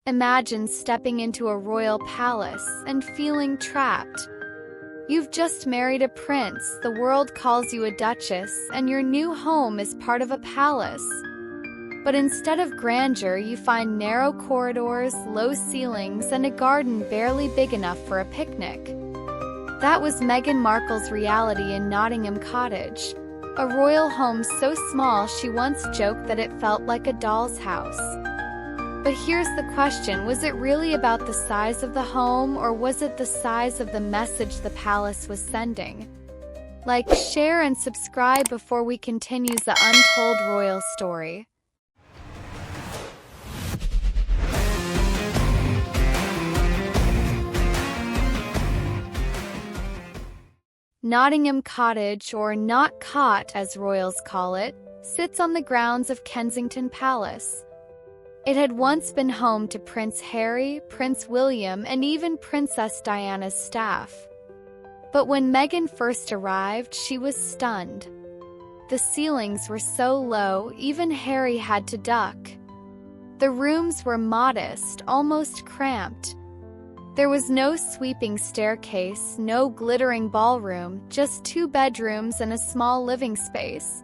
Imagine stepping into a royal palace and feeling trapped. You've just married a prince, the world calls you a duchess, and your new home is part of a palace. But instead of grandeur, you find narrow corridors, low ceilings, and a garden barely big enough for a picnic. That was Meghan Markle's reality in Nottingham Cottage, a royal home so small she once joked that it felt like a doll's house. But here's the question, was it really about the size of the home, or was it the size of the message the palace was sending? Like, share, and subscribe before we continue the untold royal story. Nottingham Cottage, or Not Cot as royals call it, sits on the grounds of Kensington Palace. It had once been home to Prince Harry, Prince William, and even Princess Diana's staff. But when Meghan first arrived, she was stunned. The ceilings were so low, even Harry had to duck. The rooms were modest, almost cramped. There was no sweeping staircase, no glittering ballroom, just 2 bedrooms and a small living space.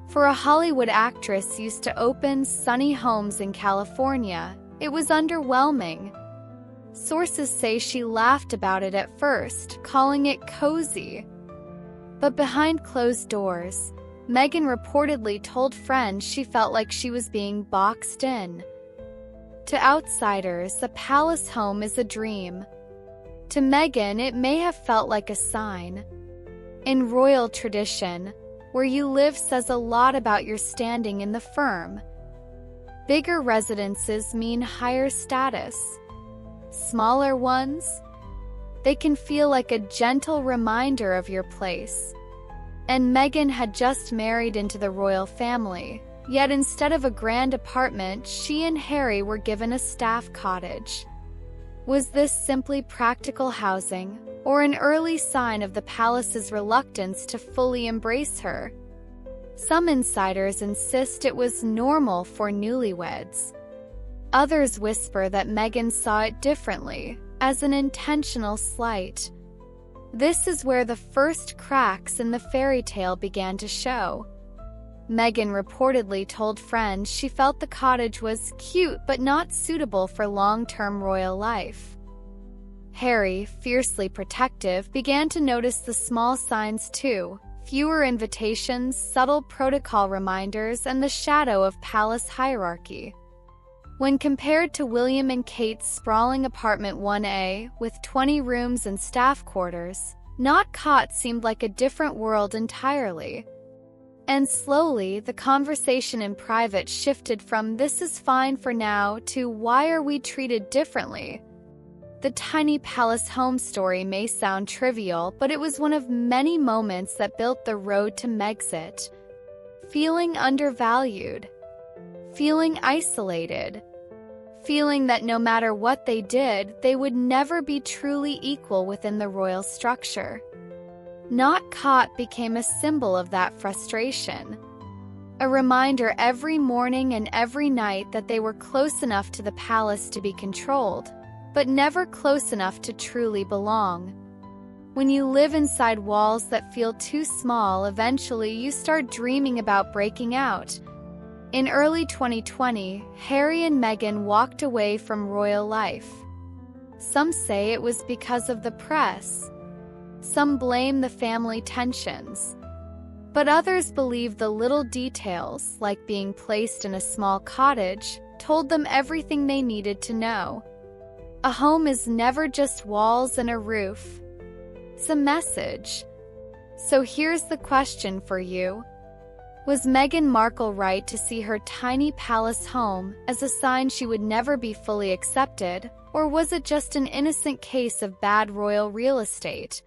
For a Hollywood actress used to open, sunny homes in California, it was underwhelming. Sources say she laughed about it at first, calling it cozy. But behind closed doors, Meghan reportedly told friends she felt like she was being boxed in. To outsiders, the palace home is a dream. To Meghan, it may have felt like a sign. In royal tradition, where you live says a lot about your standing in the firm. Bigger residences mean higher status. Smaller ones? They can feel like a gentle reminder of your place. And Meghan had just married into the royal family, yet instead of a grand apartment, she and Harry were given a staff cottage. Was this simply practical housing, or an early sign of the palace's reluctance to fully embrace her? Some insiders insist it was normal for newlyweds. Others whisper that Meghan saw it differently, as an intentional slight. This is where the first cracks in the fairy tale began to show. Meghan reportedly told friends she felt the cottage was cute but not suitable for long-term royal life. Harry, fiercely protective, began to notice the small signs too: fewer invitations, subtle protocol reminders, and the shadow of palace hierarchy. When compared to William and Kate's sprawling apartment 1A, with 20 rooms and staff quarters, Not Cot seemed like a different world entirely. And slowly, the conversation in private shifted from "this is fine for now" to "why are we treated differently?" The tiny palace home story may sound trivial, but it was one of many moments that built the road to Megxit. Feeling undervalued. Feeling isolated. Feeling that no matter what they did, they would never be truly equal within the royal structure. Not Cot became a symbol of that frustration. A reminder every morning and every night that they were close enough to the palace to be controlled, but never close enough to truly belong. When you live inside walls that feel too small, eventually you start dreaming about breaking out. In early 2020, Harry and Meghan walked away from royal life. Some say it was because of the press. Some blame the family tensions. But others believe the little details, like being placed in a small cottage, told them everything they needed to know. A home is never just walls and a roof. It's a message. So here's the question for you. Was Meghan Markle right to see her tiny palace home as a sign she would never be fully accepted, or was it just an innocent case of bad royal real estate?